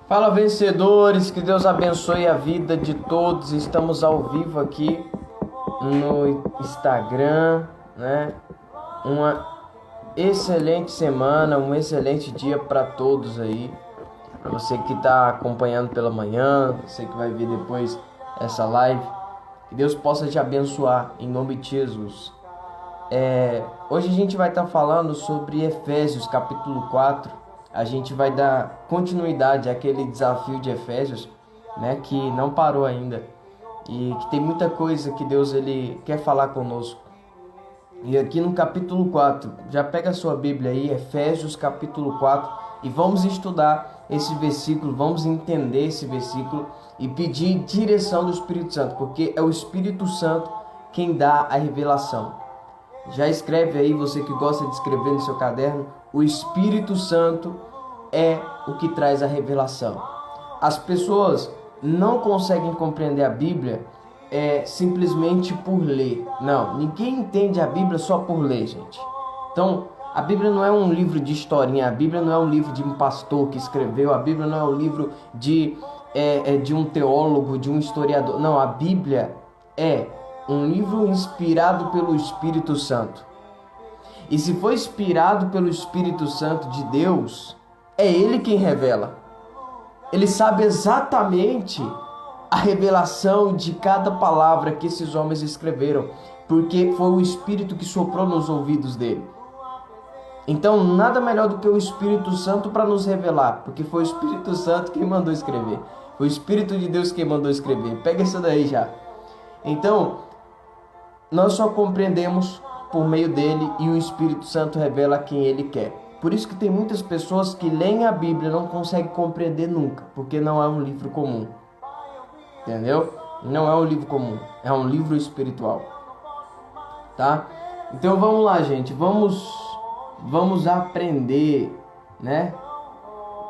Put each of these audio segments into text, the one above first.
Fala, vencedores, que Deus abençoe a vida de todos. Estamos ao vivo aqui no Instagram, né? Uma excelente semana, um excelente dia para todos aí. Para você que está acompanhando pela manhã, você que vai ver depois essa live, que Deus possa te abençoar em nome de Jesus. Hoje a gente vai estar falando sobre Efésios capítulo 4. A gente vai dar continuidade àquele desafio de Efésios, né, que não parou ainda e que tem muita coisa que Deus ele quer falar conosco. E aqui no capítulo 4, já pega a sua Bíblia aí, Efésios capítulo 4, e vamos estudar esse versículo, vamos entender esse versículo e pedir direção do Espírito Santo, porque é o Espírito Santo quem dá a revelação. Já escreve aí, você que gosta de escrever no seu caderno, o Espírito Santo é o que traz a revelação. As pessoas não conseguem compreender a Bíblia simplesmente por ler. Não, ninguém entende a Bíblia só por ler, gente. Então, a Bíblia não é um livro de historinha, a Bíblia não é um livro de um pastor que escreveu, a Bíblia não é um livro de um teólogo, de um historiador. Não, a Bíblia é um livro inspirado pelo Espírito Santo. E se for inspirado pelo Espírito Santo de Deus, é Ele quem revela. Ele sabe exatamente a revelação de cada palavra que esses homens escreveram, porque foi o Espírito que soprou nos ouvidos dele. Então, nada melhor do que o Espírito Santo para nos revelar, porque foi o Espírito Santo quem mandou escrever. Foi o Espírito de Deus quem mandou escrever. Pega isso daí já. Então, nós só compreendemos por meio dele e o Espírito Santo revela quem ele quer. Por isso que tem muitas pessoas que leem a Bíblia e não conseguem compreender nunca, porque não é um livro comum. Entendeu? Não é um livro comum, é um livro espiritual. Tá? Então vamos lá, gente. Vamos aprender, né?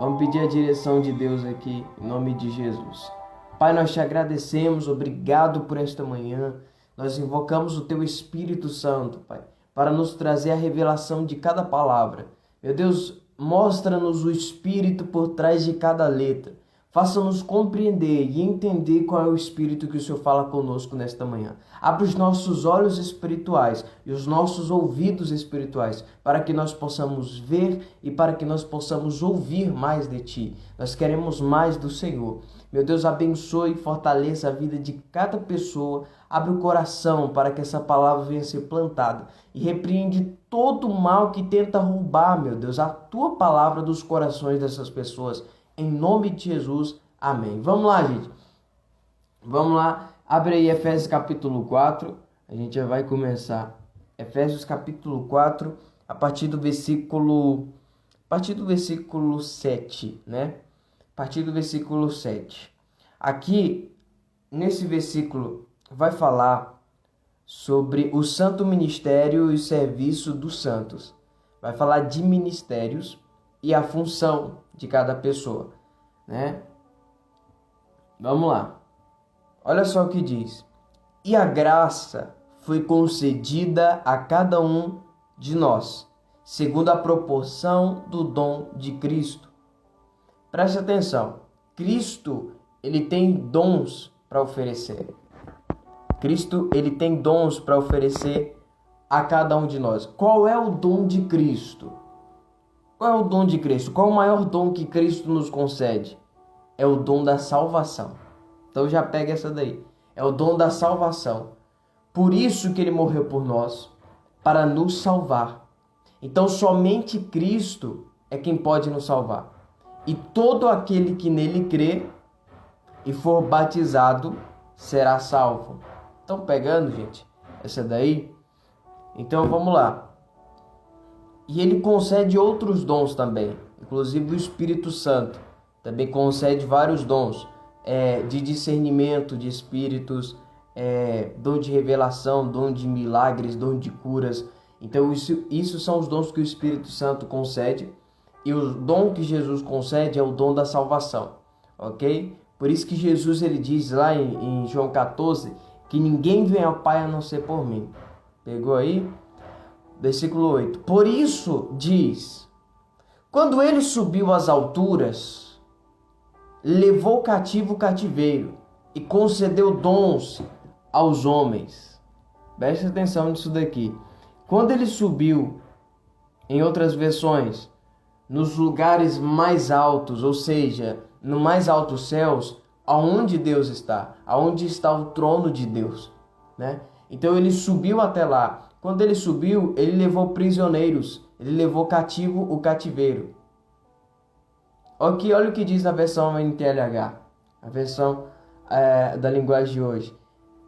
Vamos pedir a direção de Deus aqui, em nome de Jesus. Pai, nós te agradecemos, obrigado por esta manhã. Nós invocamos o Teu Espírito Santo, Pai, para nos trazer a revelação de cada palavra. Meu Deus, mostra-nos o Espírito por trás de cada letra. Faça-nos compreender e entender qual é o Espírito que o Senhor fala conosco nesta manhã. Abra os nossos olhos espirituais e os nossos ouvidos espirituais para que nós possamos ver e para que nós possamos ouvir mais de Ti. Nós queremos mais do Senhor. Meu Deus, abençoe e fortaleça a vida de cada pessoa. Abre o coração para que essa palavra venha ser plantada. E repreende todo o mal que tenta roubar, meu Deus, a Tua palavra dos corações dessas pessoas. Em nome de Jesus, amém. Vamos lá, gente. Vamos lá. Abre aí Efésios capítulo 4. A gente já vai começar. Efésios capítulo 4, a partir do versículo 7, né? A partir do versículo 7. Aqui, nesse versículo, vai falar sobre o santo ministério e o serviço dos santos. Vai falar de ministérios e a função de cada pessoa, né? Vamos lá. Olha só o que diz. E a graça foi concedida a cada um de nós, segundo a proporção do dom de Cristo. Preste atenção. Cristo, ele tem dons para oferecer. Cristo, ele tem dons para oferecer a cada um de nós. Qual é o dom de Cristo? Qual é o dom de Cristo? Qual é o maior dom que Cristo nos concede? É o dom da salvação. Então já pega essa daí. É o dom da salvação. Por isso que ele morreu por nós, para nos salvar. Então somente Cristo é quem pode nos salvar. E todo aquele que nele crê e for batizado será salvo. Estão pegando, gente? Essa daí? Então vamos lá. E ele concede outros dons também, inclusive o Espírito Santo. Também concede vários dons de discernimento de espíritos, dom de revelação, dom de milagres, dom de curas. Então isso são os dons que o Espírito Santo concede. E o dom que Jesus concede é o dom da salvação, ok? Por isso que Jesus ele diz lá em João 14 que ninguém vem ao Pai a não ser por mim. Pegou aí? Versículo 8. Por isso diz: quando ele subiu às alturas, levou cativo o cativeiro e concedeu dons aos homens. Preste atenção nisso daqui. Quando ele subiu, em outras versões, nos lugares mais altos, ou seja, no mais altos céus, aonde Deus está, aonde está o trono de Deus, né? Então ele subiu até lá. Quando ele subiu, ele levou prisioneiros, ele levou cativo o cativeiro. Olha o que diz na versão NTLH, a versão da linguagem de hoje.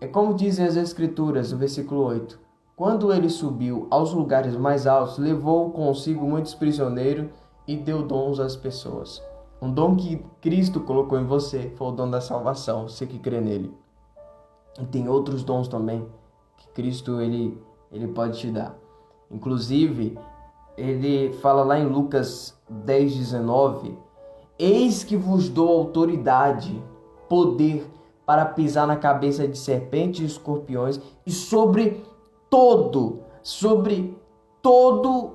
É como dizem as Escrituras, no versículo 8. Quando ele subiu aos lugares mais altos, levou consigo muitos prisioneiros e deu dons às pessoas. Um dom que Cristo colocou em você foi o dom da salvação, você que crê nele. E tem outros dons também que Cristo ele pode te dar. Inclusive, ele fala lá em Lucas 10:19: eis que vos dou autoridade, poder para pisar na cabeça de serpentes e escorpiões e sobre todo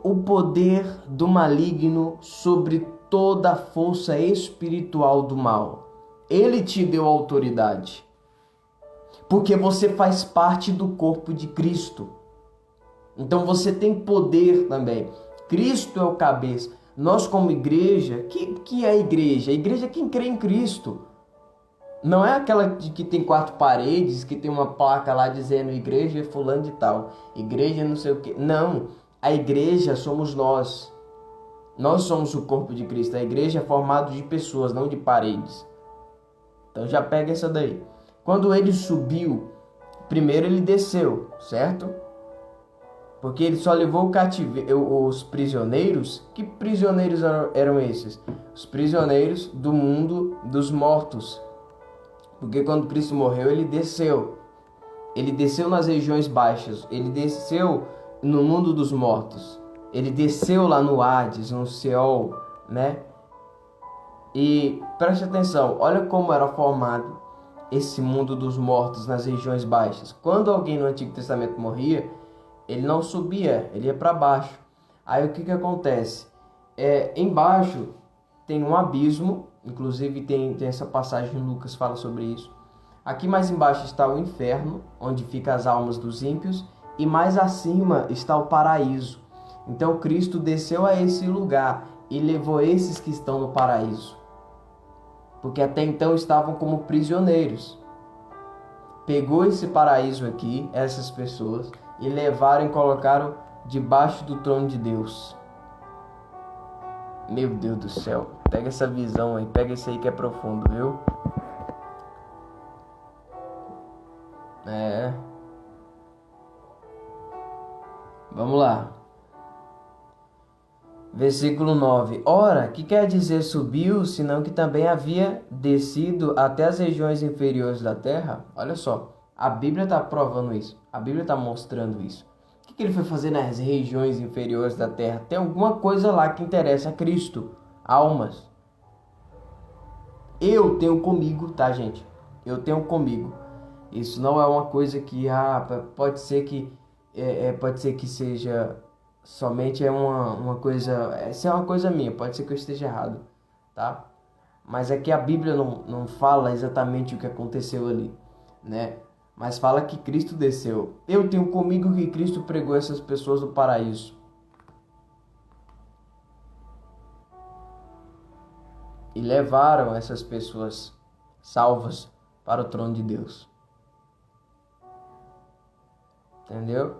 o poder do maligno, sobre toda a força espiritual do mal. Ele te deu autoridade, porque você faz parte do corpo de Cristo. Então você tem poder também. Cristo é o cabeça. Nós como igreja, que é a igreja? A igreja é quem crê em Cristo. Não é aquela que tem 4 paredes, que tem uma placa lá dizendo igreja fulano de tal, igreja não sei o que. Não, a igreja somos nós. Nós somos o corpo de Cristo. A igreja é formada de pessoas, não de paredes. Então já pega essa daí. Quando ele subiu, primeiro ele desceu, certo? Porque ele só levou os prisioneiros. Que prisioneiros eram esses? Os prisioneiros do mundo dos mortos. Porque quando Cristo morreu, ele desceu. Ele desceu nas regiões baixas. Ele desceu no mundo dos mortos. Ele desceu lá no Hades, no Seol, né? E preste atenção, olha como era formado esse mundo dos mortos nas regiões baixas. Quando alguém no Antigo Testamento morria, ele não subia, ele ia para baixo. Aí o que acontece? Embaixo tem um abismo, inclusive tem essa passagem em Lucas fala sobre isso. Aqui mais embaixo está o inferno, onde ficam as almas dos ímpios, e mais acima está o paraíso. Então Cristo desceu a esse lugar e levou esses que estão no paraíso, porque até então estavam como prisioneiros. Pegou esse paraíso aqui, essas pessoas, e levaram e colocaram debaixo do trono de Deus. Meu Deus do céu, pega essa visão aí, pega esse aí que é profundo, viu? Vamos lá. Versículo 9. Ora, que quer dizer subiu, senão que também havia descido até as regiões inferiores da terra? Olha só, a Bíblia está provando isso. A Bíblia está mostrando isso. O que ele foi fazer nas regiões inferiores da terra? Tem alguma coisa lá que interessa a Cristo. Almas. Eu tenho comigo, tá, gente? Eu tenho comigo. Isso não é uma coisa que pode ser que seja somente uma coisa. Essa é uma coisa minha, pode ser que eu esteja errado, tá? Mas é que a Bíblia não fala exatamente o que aconteceu ali, né? Mas fala que Cristo desceu. Eu tenho comigo que Cristo pregou essas pessoas no paraíso. E levaram essas pessoas salvas para o trono de Deus. Entendeu?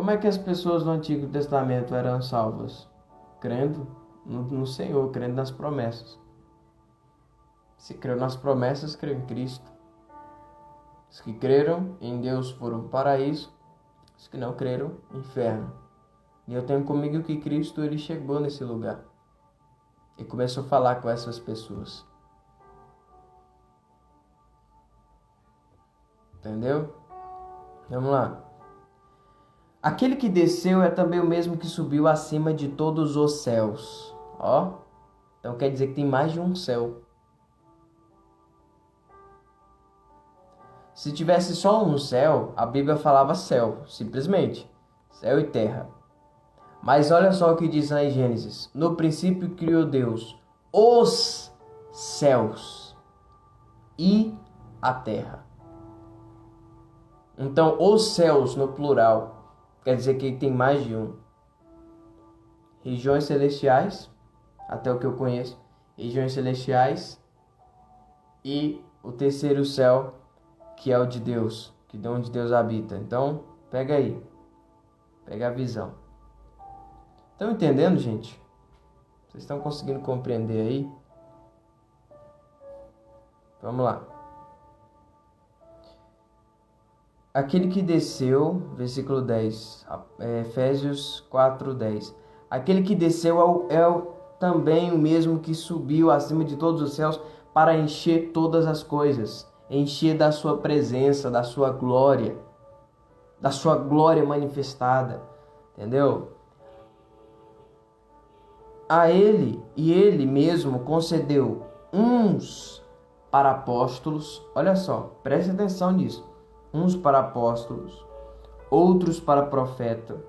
Como é que as pessoas do Antigo Testamento eram salvas? Crendo no Senhor, crendo nas promessas. Se creu nas promessas, creu em Cristo. Os que creram em Deus foram para o paraíso, os que não creram, inferno. E eu tenho comigo que Cristo, ele chegou nesse lugar e começou a falar com essas pessoas. Entendeu? Vamos lá. Aquele que desceu é também o mesmo que subiu acima de todos os céus. Ó, então quer dizer que tem mais de um céu. Se tivesse só um céu, a Bíblia falava céu, simplesmente. Céu e terra. Mas olha só o que diz lá em Gênesis. No princípio criou Deus os céus e a terra. Então, os céus no plural, quer dizer que tem mais de um. Regiões celestiais, até o que eu conheço, regiões celestiais e o terceiro céu, que é o de Deus, que é onde Deus habita. Então, pega aí. Pega a visão. Estão entendendo, gente? Vocês estão conseguindo compreender aí? Vamos lá. Aquele que desceu, versículo 10, Efésios 4:10. Aquele que desceu também o mesmo que subiu acima de todos os céus para encher todas as coisas. Encher da sua presença, da sua glória manifestada. Entendeu? A ele, e ele mesmo concedeu uns para apóstolos. Olha só, preste atenção nisso. Uns para apóstolos, outros para profeta,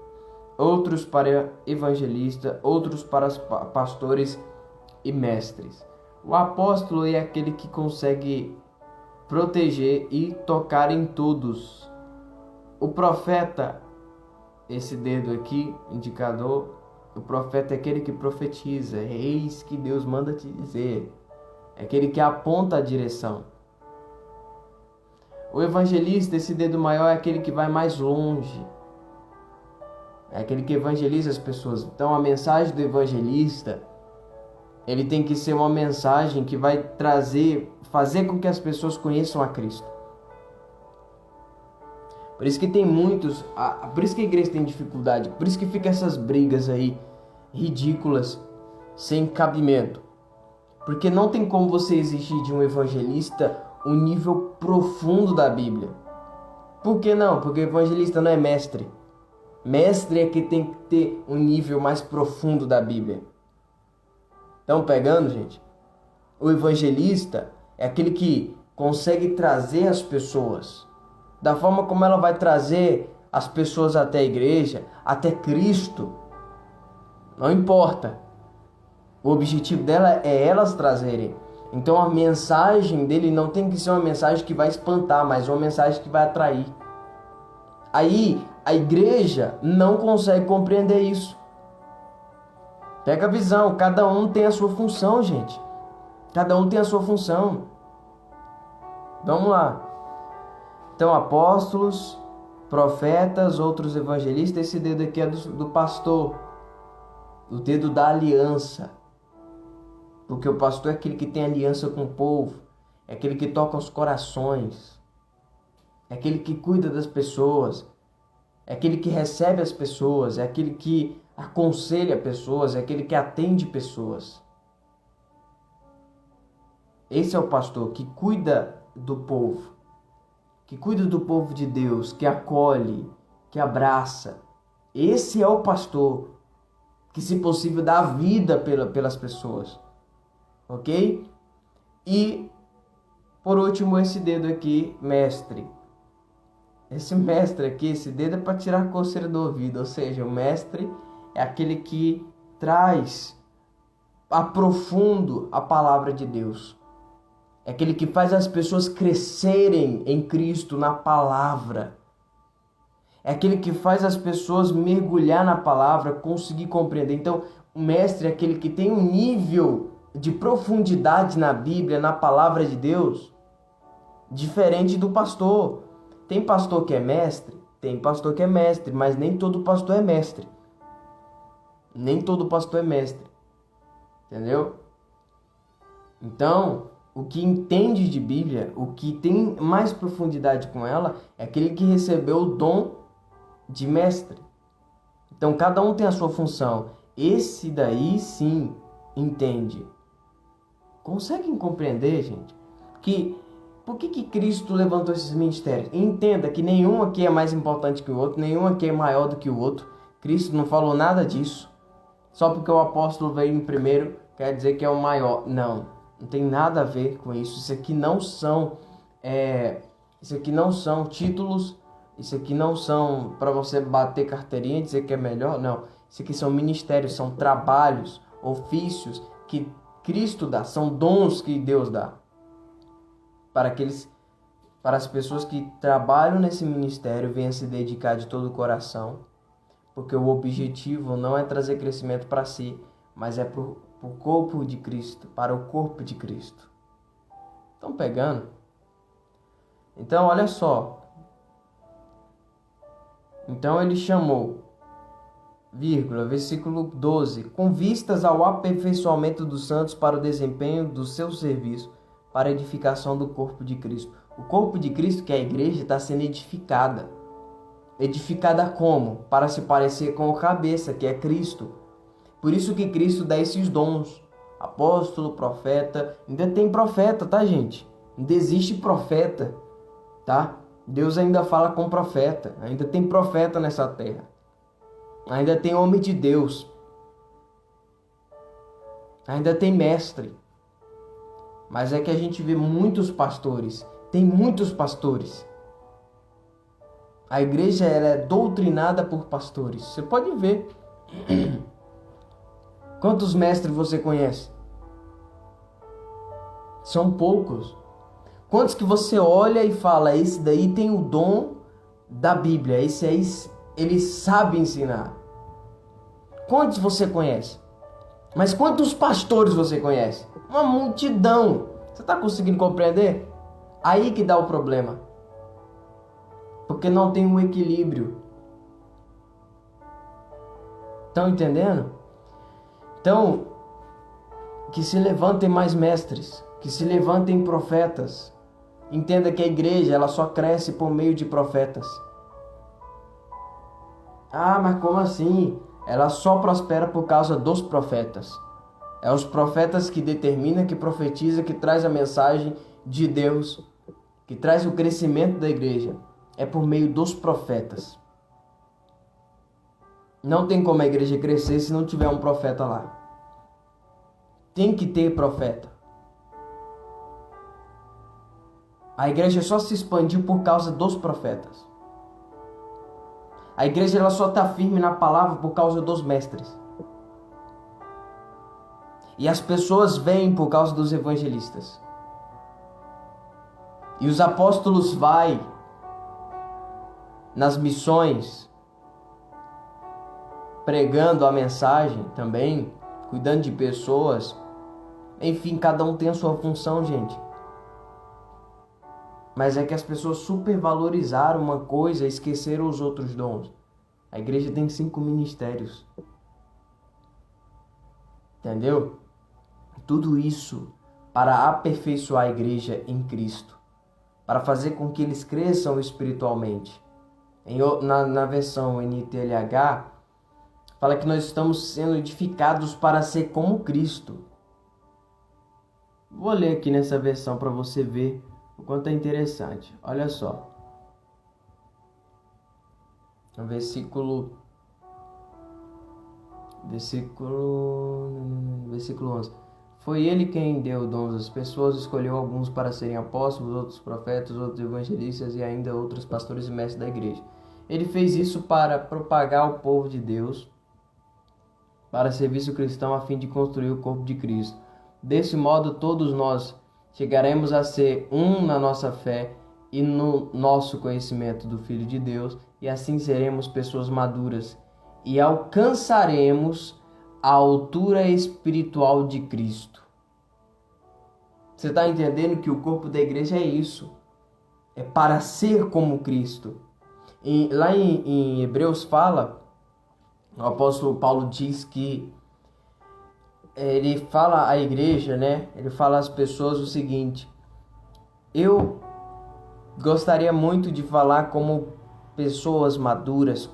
outros para evangelista, outros para pastores e mestres. O apóstolo é aquele que consegue proteger e tocar em todos. O profeta, esse dedo aqui, indicador, o profeta é aquele que profetiza. Eis que Deus manda te dizer. É aquele que aponta a direção. O evangelista, esse dedo maior, é aquele que vai mais longe. É aquele que evangeliza as pessoas. Então a mensagem do evangelista, ele tem que ser uma mensagem que vai fazer com que as pessoas conheçam a Cristo. Por isso que tem muitos, por isso que a igreja tem dificuldade, por isso que fica essas brigas aí, ridículas, sem cabimento. Porque não tem como você exigir de um evangelista um nível profundo da Bíblia. Por que não? Porque o evangelista não é mestre. Mestre é que tem que ter um nível mais profundo da Bíblia. Estão pegando, gente? O evangelista é aquele que consegue trazer as pessoas da forma como ela vai trazer as pessoas até a igreja, até Cristo. Não importa. O objetivo dela é elas trazerem. Então a mensagem dele não tem que ser uma mensagem que vai espantar, mas uma mensagem que vai atrair. Aí a igreja não consegue compreender isso. Pega a visão, cada um tem a sua função, gente. Cada um tem a sua função. Vamos lá. Então, apóstolos, profetas, outros evangelistas. Esse dedo aqui é do pastor. O dedo da aliança. Porque o pastor é aquele que tem aliança com o povo. É aquele que toca os corações. É aquele que cuida das pessoas. É aquele que recebe as pessoas. É aquele que aconselha pessoas. É aquele que atende pessoas. Esse é o pastor que cuida do povo. Que cuida do povo de Deus. Que acolhe. Que abraça. Esse é o pastor. Que, se possível, dá a vida pelas pessoas. Ok? E, por último, esse dedo aqui, mestre. Esse mestre aqui, esse dedo é para tirar a coceira do ouvido. Ou seja, o mestre é aquele que traz a profundo a palavra de Deus. É aquele que faz as pessoas crescerem em Cristo, na palavra. É aquele que faz as pessoas mergulhar na palavra, conseguir compreender. Então, o mestre é aquele que tem um nível de profundidade na Bíblia, na palavra de Deus, diferente do pastor. Tem pastor que é mestre, Tem pastor que é mestre, mas nem todo pastor é mestre. Nem todo pastor é mestre. Entendeu? Então, o que entende de Bíblia, o que tem mais profundidade com ela, é aquele que recebeu o dom de mestre. Então, cada um tem a sua função. Esse daí, sim, entende. Conseguem compreender, gente? Por que Cristo levantou esses ministérios? Entenda que nenhum aqui é mais importante que o outro, nenhum aqui é maior do que o outro. Cristo não falou nada disso. Só porque o apóstolo veio em primeiro, quer dizer que é o maior. Não tem nada a ver com isso. Isso aqui não são títulos. Isso aqui não são para você bater carteirinha e dizer que é melhor. Não. Isso aqui são ministérios, são trabalhos, ofícios que Cristo dá, são dons que Deus dá para as pessoas que trabalham nesse ministério, venham se dedicar de todo o coração, porque o objetivo não é trazer crescimento para si, mas é para o corpo de Cristo, para o corpo de Cristo. Estão pegando? Então, olha só. Então ele chamou, versículo 12, com vistas ao aperfeiçoamento dos santos para o desempenho do seu serviço, para a edificação do corpo de Cristo. O corpo de Cristo, que é a igreja, está sendo edificada. Edificada como? Para se parecer com o cabeça, que é Cristo. Por isso que Cristo dá esses dons. Apóstolo, profeta. Ainda tem profeta, tá, gente? Ainda existe profeta, tá? Deus ainda fala com profeta. Ainda tem profeta nessa terra. Ainda tem homem de Deus. Ainda tem mestre. Mas é que a gente vê muitos pastores. Tem muitos pastores. A igreja ela é doutrinada por pastores. Você pode ver. Quantos mestres você conhece? São poucos. Quantos que você olha e fala, esse daí tem o dom da Bíblia, esse aí ele sabe ensinar? Quantos você conhece? Mas quantos pastores você conhece? Uma multidão. Você está conseguindo compreender? Aí que dá o problema. Porque não tem um equilíbrio. Estão entendendo? Então, que se levantem mais mestres, que se levantem profetas. Entenda que a igreja ela só cresce por meio de profetas. Ah, mas como assim? Ela só prospera por causa dos profetas. É os profetas que determinam, que profetiza, que traz a mensagem de Deus, que traz o crescimento da igreja. É por meio dos profetas. Não tem como a igreja crescer se não tiver um profeta lá. Tem que ter profeta. A igreja só se expandiu por causa dos profetas. A igreja ela só está firme na palavra por causa dos mestres. E as pessoas vêm por causa dos evangelistas. E os apóstolos vão nas missões, pregando a mensagem também, cuidando de pessoas. Enfim, cada um tem a sua função, gente. Mas é que as pessoas supervalorizaram uma coisa e esqueceram os outros dons. A igreja tem 5 ministérios. Entendeu? Tudo isso para aperfeiçoar a igreja em Cristo. Para fazer com que eles cresçam espiritualmente. Na versão NTLH, fala que nós estamos sendo edificados para ser como Cristo. Vou ler aqui nessa versão para você ver o quanto é interessante. Olha só. Versículo 11. Foi ele quem deu dons às pessoas, escolheu alguns para serem apóstolos, outros profetas, outros evangelistas e ainda outros pastores e mestres da igreja. Ele fez isso para propagar o povo de Deus, para serviço cristão, a fim de construir o corpo de Cristo. Desse modo, todos nós chegaremos a ser um na nossa fé e no nosso conhecimento do Filho de Deus, e assim seremos pessoas maduras e alcançaremos a altura espiritual de Cristo. Você está entendendo que o corpo da igreja é isso? É para ser como Cristo. E lá em Hebreus fala, o apóstolo Paulo diz que ele fala à igreja, né? Ele fala às pessoas o seguinte: eu gostaria muito de falar como pessoas maduras,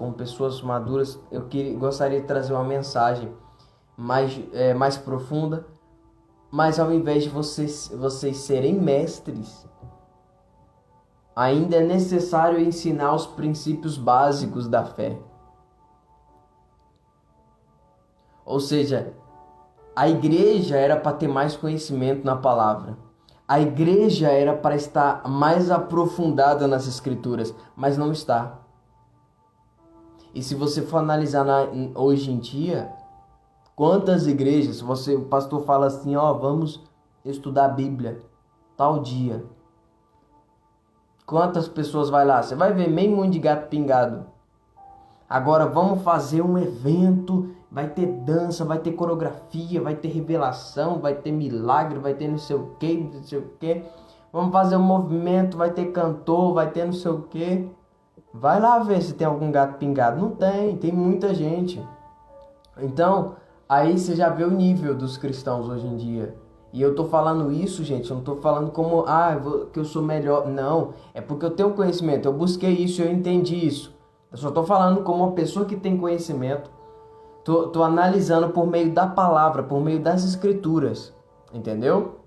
gostaria de trazer uma mensagem mais profunda, mas ao invés de vocês serem mestres, ainda é necessário ensinar os princípios básicos da fé. Ou seja, a igreja era para ter mais conhecimento na palavra. A igreja era para estar mais aprofundada nas escrituras, mas não está. E se você for analisar hoje em dia, quantas igrejas, o pastor fala assim, vamos estudar a Bíblia, tal dia. Quantas pessoas vai lá? Você vai ver meio mundo de gato pingado. Agora vamos fazer um evento, vai ter dança, vai ter coreografia, vai ter revelação, vai ter milagre, vai ter não sei o que. Vamos fazer um movimento, vai ter cantor, vai ter não sei o que. Vai lá ver se tem algum gato pingado. Não tem muita gente. Então, aí você já vê o nível dos cristãos hoje em dia. E eu tô falando isso, gente, eu não tô falando como, que eu sou melhor. Não, é porque eu tenho conhecimento, eu busquei isso, eu entendi isso. Eu só tô falando como uma pessoa que tem conhecimento. Tô analisando por meio da palavra, por meio das escrituras. Entendeu?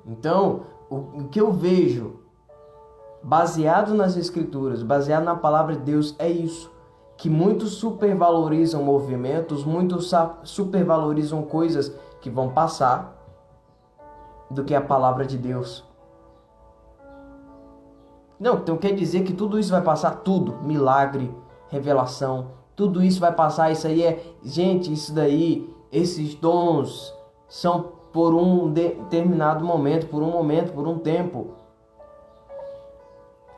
Então, o que eu vejo baseado nas escrituras, baseado na palavra de Deus, é isso. Que muitos supervalorizam movimentos, muitos supervalorizam coisas que vão passar do que a palavra de Deus. Não, então quer dizer que tudo isso vai passar? Tudo. Milagre, revelação, tudo isso vai passar. Isso aí gente, isso daí, esses dons são por um determinado momento, por um tempo.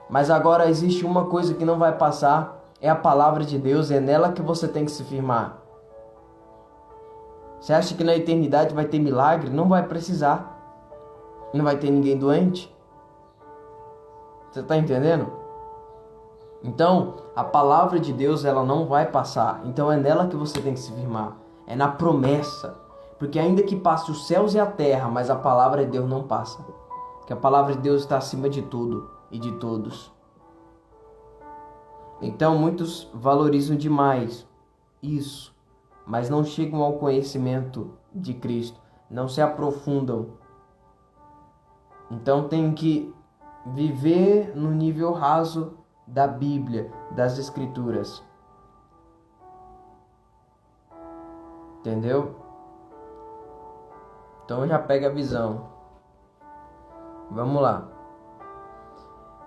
Mas agora existe uma coisa que não vai passar, é a palavra de Deus, é nela que você tem que se firmar. Você acha que na eternidade vai ter milagre? Não vai precisar. Não vai ter ninguém doente. Você está entendendo? Então, a palavra de Deus, ela não vai passar. Então é nela que você tem que se firmar. É na promessa. Porque ainda que passe os céus e a terra, mas a palavra de Deus não passa. Porque a palavra de Deus está acima de tudo e de todos. Então muitos valorizam demais isso, mas não chegam ao conhecimento de Cristo, não se aprofundam. Então tem que viver no nível raso da Bíblia, das Escrituras. Entendeu? Então já pega a visão. Vamos lá.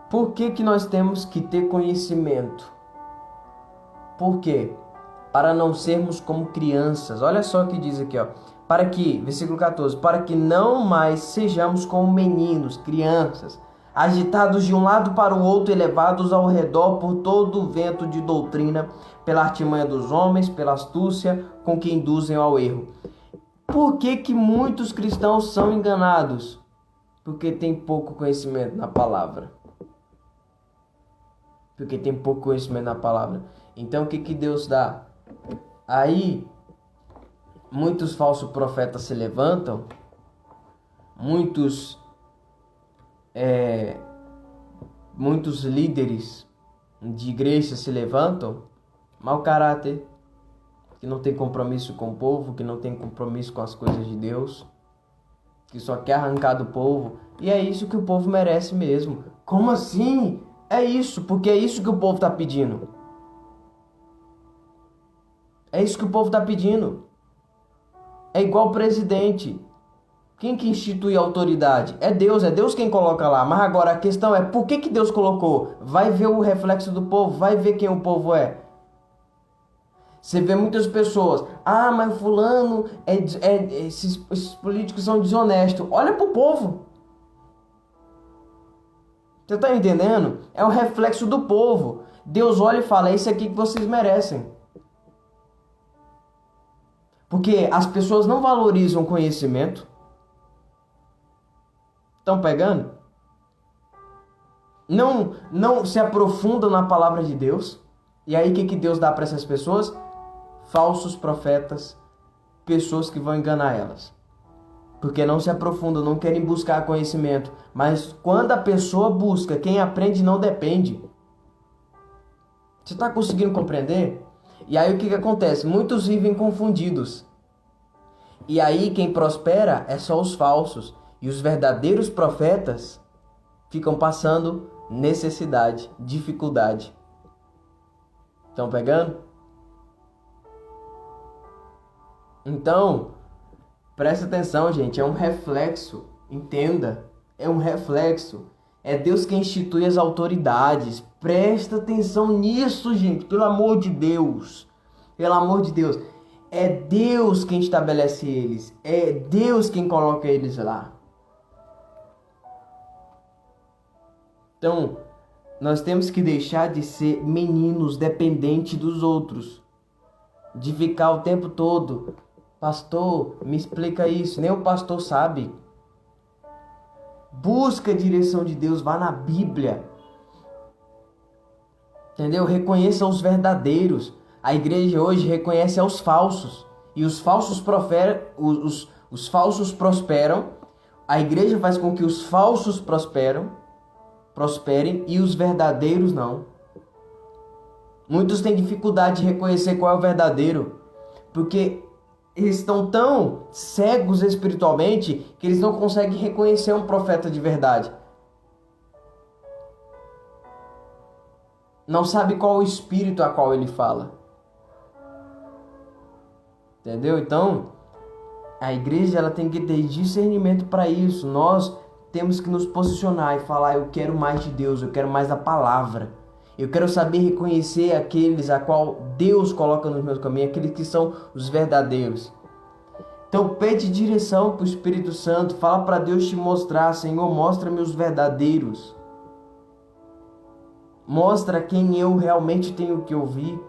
Por que nós temos que ter conhecimento? Por quê? Para não sermos como crianças. Olha só o que diz aqui, Para que, versículo 14, para que não mais sejamos como meninos, crianças, agitados de um lado para o outro e levados ao redor por todo o vento de doutrina, pela artimanha dos homens, pela astúcia com que induzem ao erro. Por que muitos cristãos são enganados? Porque tem pouco conhecimento na palavra. Porque tem pouco conhecimento na palavra. Então o que Deus dá? Aí muitos falsos profetas se levantam, muitos líderes de igreja se levantam, mau caráter, que não tem compromisso com o povo, que não tem compromisso com as coisas de Deus, que só quer arrancar do povo. E é isso que o povo merece mesmo. Como assim? É isso, porque é isso que o povo está pedindo. É isso que o povo está pedindo. É igual o presidente. Quem que institui a autoridade? É Deus quem coloca lá. Mas agora a questão é, por que Deus colocou? Vai ver o reflexo do povo, vai ver quem o povo é. Você vê muitas pessoas, mas fulano, esses políticos são desonestos. Olha pro povo. Você está entendendo? É o reflexo do povo. Deus olha e fala, é isso aqui que vocês merecem. Porque as pessoas não valorizam conhecimento. Estão pegando? não se aprofundam na palavra de Deus. E aí o que Deus dá para essas pessoas? Falsos profetas, pessoas que vão enganar elas. Porque não se aprofundam, não querem buscar conhecimento. Mas quando a pessoa busca, quem aprende não depende. Você está conseguindo compreender? E aí o que acontece? Muitos vivem confundidos. E aí quem prospera é só os falsos. E os verdadeiros profetas ficam passando necessidade, dificuldade. Estão pegando? Então, presta atenção, gente. É um reflexo. Entenda. É um reflexo. É Deus quem institui as autoridades. Presta atenção nisso, gente. Pelo amor de Deus. Pelo amor de Deus. É Deus quem estabelece eles. É Deus quem coloca eles lá. Então, nós temos que deixar de ser meninos dependentes dos outros. De ficar o tempo todo: pastor, me explica isso. Nem o pastor sabe. Busca a direção de Deus, vá na Bíblia. Entendeu? Reconheça os verdadeiros. A igreja hoje reconhece aos falsos. E os falsos os falsos prosperam. A igreja faz com que os falsos prosperem e os verdadeiros não. Muitos têm dificuldade de reconhecer qual é o verdadeiro, porque eles estão tão cegos espiritualmente que eles não conseguem reconhecer um profeta de verdade. Não sabe qual o espírito a qual ele fala. Entendeu? Então, a igreja ela tem que ter discernimento para isso. Nós temos que nos posicionar e falar: eu quero mais de Deus, eu quero mais da palavra. Eu quero saber reconhecer aqueles a qual Deus coloca nos meus caminhos, aqueles que são os verdadeiros. Então pede direção para o Espírito Santo, fala para Deus te mostrar: Senhor, mostra-me os verdadeiros. Mostra quem eu realmente tenho que ouvir.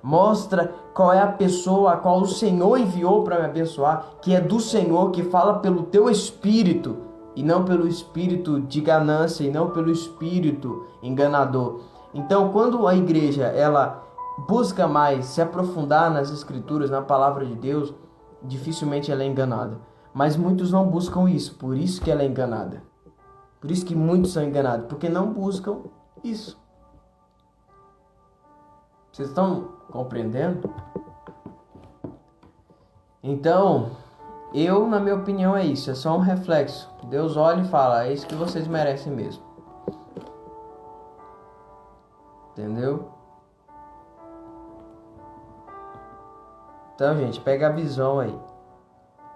Mostra qual é a pessoa a qual o Senhor enviou para me abençoar, que é do Senhor, que fala pelo teu Espírito, e não pelo espírito de ganância, e não pelo espírito enganador. Então, quando a igreja ela busca mais se aprofundar nas Escrituras, na palavra de Deus, dificilmente ela é enganada. Mas muitos não buscam isso, por isso que ela é enganada. Por isso que muitos são enganados, porque não buscam isso. Vocês estão compreendendo? Então, na minha opinião, é isso. É só um reflexo. Deus olha e fala: é isso que vocês merecem mesmo. Entendeu? Então, gente, pega a visão aí.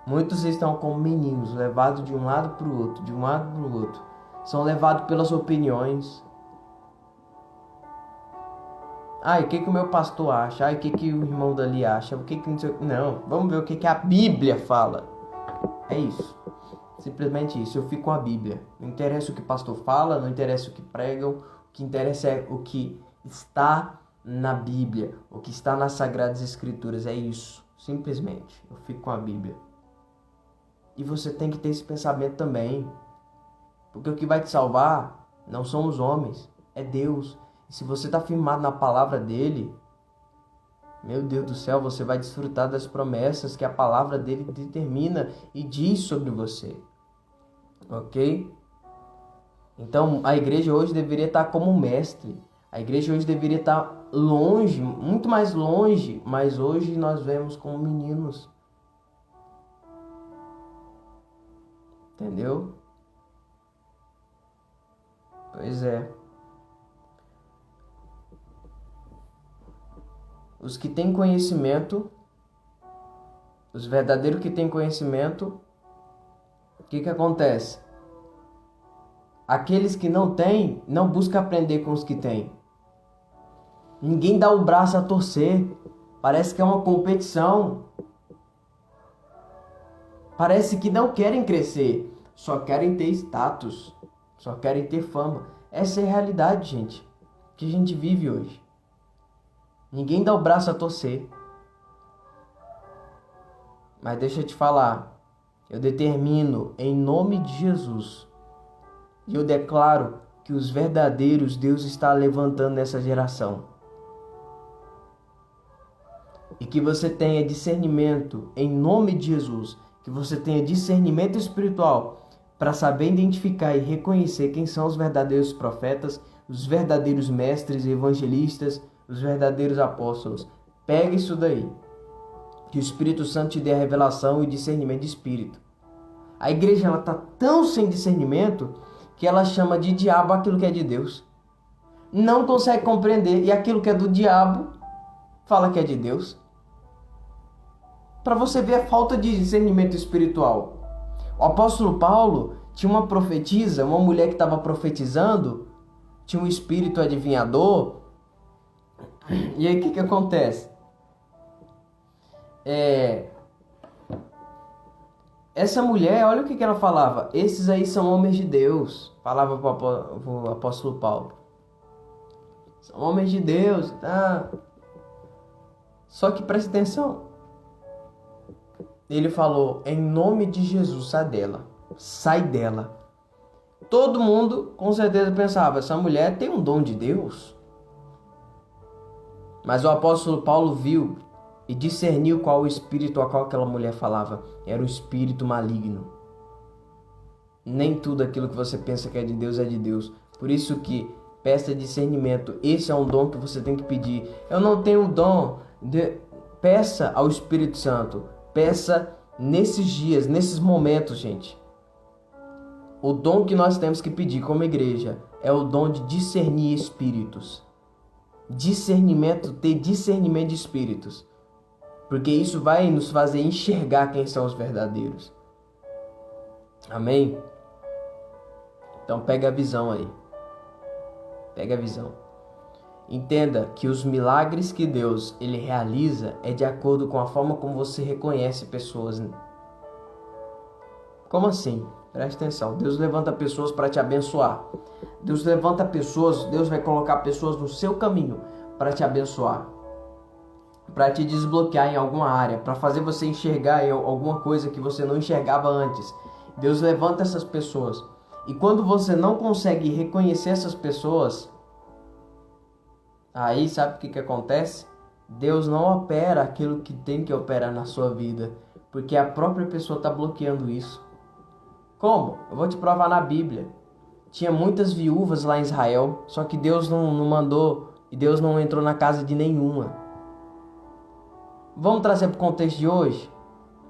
Muitos estão como meninos, levados de um lado para o outro, de um lado para o outro. São levados pelas opiniões. O que o meu pastor acha? O que o irmão dali acha? O que não sei... Não, vamos ver o que a Bíblia fala. É isso. Simplesmente isso. Eu fico com a Bíblia. Não interessa o que o pastor fala, não interessa o que pregam. O que interessa é o que está na Bíblia, o que está nas Sagradas Escrituras. É isso. Simplesmente. Eu fico com a Bíblia. E você tem que ter esse pensamento também. Porque o que vai te salvar não são os homens, é Deus. E se você está firmado na palavra dele, meu Deus do céu, você vai desfrutar das promessas que a palavra dele determina e diz sobre você. Ok? Então, a igreja hoje deveria estar como mestre. A igreja hoje deveria estar longe, muito mais longe, mas hoje nós vemos como meninos. Entendeu? Pois é. Os que têm conhecimento, os verdadeiros que têm conhecimento, o que acontece? Aqueles que não têm, não buscam aprender com os que têm. Ninguém dá o braço a torcer. Parece que é uma competição. Parece que não querem crescer. Só querem ter status. Só querem ter fama. Essa é a realidade, gente, que a gente vive hoje. Ninguém dá o braço a torcer. Mas deixa eu te falar. Eu determino em nome de Jesus. E eu declaro que os verdadeiros Deus está levantando nessa geração. E que você tenha discernimento em nome de Jesus. Que você tenha discernimento espiritual para saber identificar e reconhecer quem são os verdadeiros profetas, os verdadeiros mestres e evangelistas, os verdadeiros apóstolos. Pega isso daí. Que o Espírito Santo te dê a revelação e discernimento de espírito. A igreja está tão sem discernimento que ela chama de diabo aquilo que é de Deus. Não consegue compreender. E aquilo que é do diabo fala que é de Deus. Para você ver a falta de discernimento espiritual. O apóstolo Paulo tinha uma profetisa, uma mulher que estava profetizando, tinha um espírito adivinhador. E aí o que acontece? Essa mulher, olha o que ela falava. Esses aí são homens de Deus. Falava para o apóstolo Paulo. São homens de Deus. Tá? Só que preste atenção. Ele falou, em nome de Jesus, sai dela. Sai dela. Todo mundo com certeza pensava, essa mulher tem um dom de Deus. Mas o apóstolo Paulo viu e discerniu qual o espírito a qual aquela mulher falava. Era um espírito maligno. Nem tudo aquilo que você pensa que é de Deus é de Deus. Por isso que peça discernimento. Esse é um dom que você tem que pedir. Eu não tenho o dom. Peça ao Espírito Santo. Peça nesses dias, nesses momentos, gente. O dom que nós temos que pedir como igreja é o dom de discernir espíritos. Discernimento, ter discernimento de espíritos. Porque isso vai nos fazer enxergar quem são os verdadeiros. Amém? Então pega a visão aí. Pega a visão. Entenda que os milagres que Deus ele realiza é de acordo com a forma como você reconhece pessoas. Como assim? Presta atenção. Deus levanta pessoas para te abençoar. Deus levanta pessoas, Deus vai colocar pessoas no seu caminho para te abençoar. Para te desbloquear em alguma área, para fazer você enxergar alguma coisa que você não enxergava antes. Deus levanta essas pessoas. E quando você não consegue reconhecer essas pessoas, aí sabe o que acontece? Deus não opera aquilo que tem que operar na sua vida, porque a própria pessoa está bloqueando isso. Como? Eu vou te provar na Bíblia. Tinha muitas viúvas lá em Israel, só que Deus não mandou e Deus não entrou na casa de nenhuma. Vamos trazer para o contexto de hoje?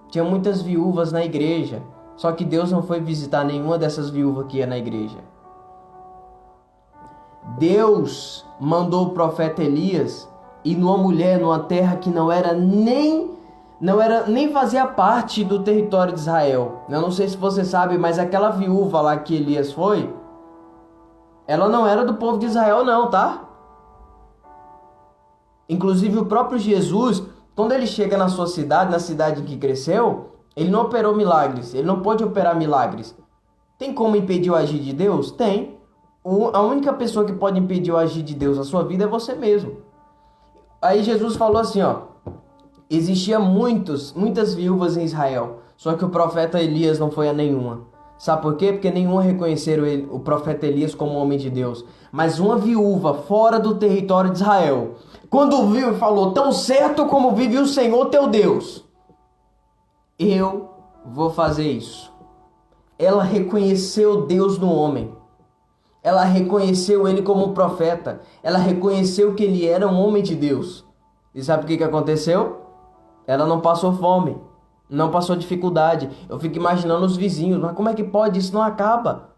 Tinha muitas viúvas na igreja, só que Deus não foi visitar nenhuma dessas viúvas que ia na igreja. Deus mandou o profeta Elias ir numa mulher, numa terra que não era nem fazia parte do território de Israel. Eu não sei se você sabe, mas aquela viúva lá que Elias foi, ela não era do povo de Israel não, tá? Inclusive o próprio Jesus, quando ele chega na sua cidade, na cidade em que cresceu, ele não operou milagres, ele não pode operar milagres. Tem como impedir o agir de Deus? Tem. A única pessoa que pode impedir o agir de Deus na sua vida é você mesmo. Aí Jesus falou assim, ó. Existia muitas viúvas em Israel, só que o profeta Elias não foi a nenhuma. Sabe por quê? Porque nenhuma reconheceram o profeta Elias como homem de Deus. Mas uma viúva fora do território de Israel, quando viu e falou, tão certo como vive o Senhor teu Deus, eu vou fazer isso. Ela reconheceu Deus no homem. Ela reconheceu ele como um profeta. Ela reconheceu que ele era um homem de Deus. E sabe o que aconteceu? Ela não passou fome. Não passou dificuldade. Eu fico imaginando os vizinhos. Mas como é que pode? Isso não acaba.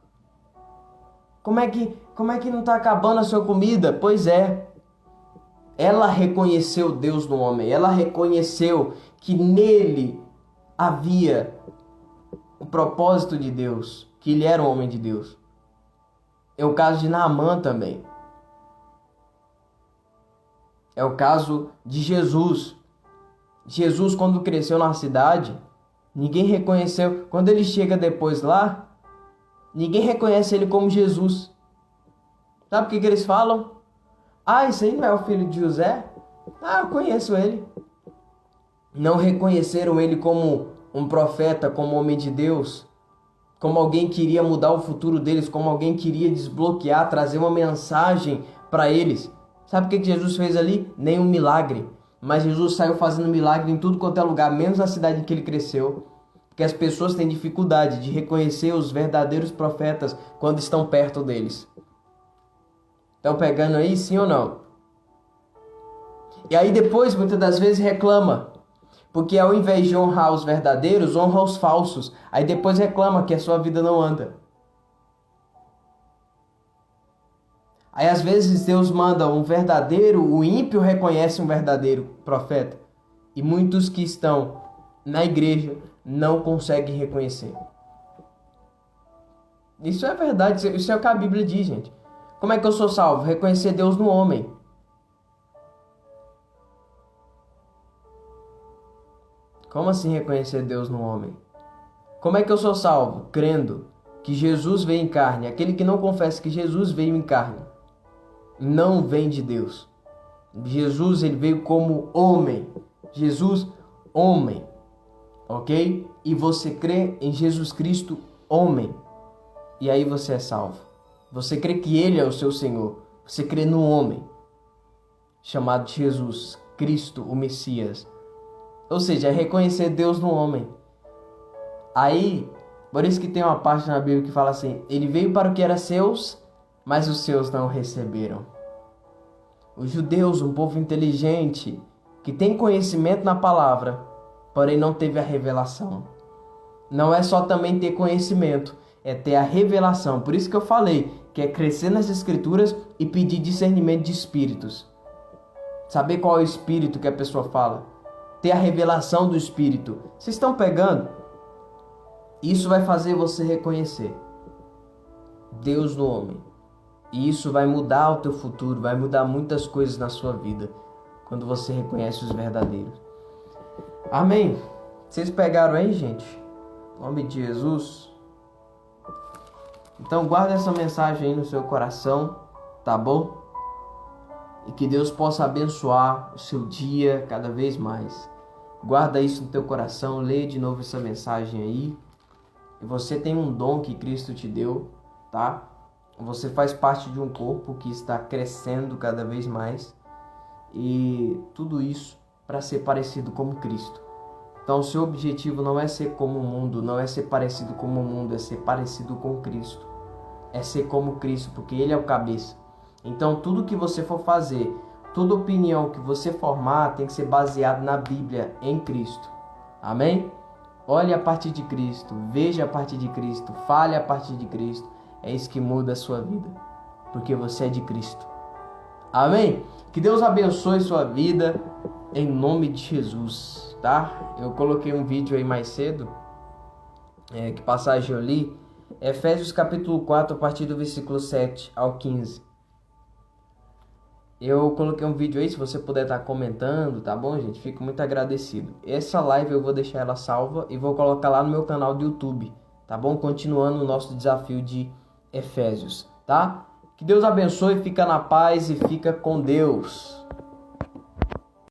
Como é que não está acabando a sua comida? Pois é. Ela reconheceu Deus no homem. Ela reconheceu que nele havia o propósito de Deus. Que ele era um homem de Deus. É o caso de Naamã também. É o caso de Jesus. Jesus, quando cresceu na cidade, ninguém reconheceu. Quando ele chega depois lá, ninguém reconhece ele como Jesus. Sabe o que eles falam? Ah, esse aí não é o filho de José? Ah, eu conheço ele. Não reconheceram ele como um profeta, como homem de Deus. como alguém que iria mudar o futuro deles, como alguém que iria desbloquear, trazer uma mensagem para eles. Sabe o que Jesus fez ali? Nenhum milagre. Mas Jesus saiu fazendo milagre em tudo quanto é lugar, menos na cidade em que ele cresceu. Porque as pessoas têm dificuldade de reconhecer os verdadeiros profetas quando estão perto deles. Estão pegando aí, sim ou não? E aí depois, muitas das vezes, reclama. Porque ao invés de honrar os verdadeiros, honra os falsos. Aí depois reclama que a sua vida não anda. Aí às vezes Deus manda um verdadeiro, o ímpio reconhece um verdadeiro profeta. E muitos que estão na igreja não conseguem reconhecer. Isso é verdade, isso é o que a Bíblia diz, gente. Como é que eu sou salvo? Reconhecer Deus no homem. Como assim reconhecer Deus no homem? Como é que eu sou salvo? Crendo que Jesus veio em carne. Aquele que não confessa que Jesus veio em carne não vem de Deus. Jesus, ele veio como homem. Jesus, homem. Ok? E você crê em Jesus Cristo, homem. E aí você é salvo. Você crê que ele é o seu Senhor. Você crê no homem chamado Jesus Cristo, o Messias. Ou seja, é reconhecer Deus no homem. Aí, por isso que tem uma parte na Bíblia que fala assim: ele veio para o que era seus, mas os seus não o receberam. Os judeus, um povo inteligente, que tem conhecimento na palavra, porém não teve a revelação. Não é só também ter conhecimento, é ter a revelação. Por isso que eu falei que é crescer nas escrituras e pedir discernimento de espíritos. Saber qual é o espírito que a pessoa fala. Ter a revelação do espírito. Vocês estão pegando? Isso vai fazer você reconhecer Deus no homem. E isso vai mudar o teu futuro, vai mudar muitas coisas na sua vida, quando você reconhece os verdadeiros. Amém? Vocês pegaram aí, gente? Em nome de Jesus. Então guarda essa mensagem aí no seu coração, tá bom? E que Deus possa abençoar o seu dia cada vez mais. Guarda isso no teu coração, lê de novo essa mensagem aí. E você tem um dom que Cristo te deu, tá? Você faz parte de um corpo que está crescendo cada vez mais. E tudo isso para ser parecido com Cristo. Então o seu objetivo não é ser como o mundo, não é ser parecido com o mundo, é ser parecido com Cristo. É ser como Cristo, porque Ele é o cabeça. Então tudo que você for fazer, toda opinião que você formar tem que ser baseado na Bíblia, em Cristo. Amém? Olhe a partir de Cristo, veja a partir de Cristo, fale a partir de Cristo. É isso que muda a sua vida, porque você é de Cristo. Amém? Que Deus abençoe sua vida, em nome de Jesus, tá? Eu coloquei um vídeo aí mais cedo, que passagem eu li, Efésios capítulo 4, a partir do versículo 7 ao 15. Eu coloquei um vídeo aí, se você puder estar comentando, tá bom, gente? Fico muito agradecido. Essa live eu vou deixar ela salva e vou colocar lá no meu canal do YouTube, tá bom? Continuando o nosso desafio de Efésios, tá? Que Deus abençoe, fica na paz e fica com Deus.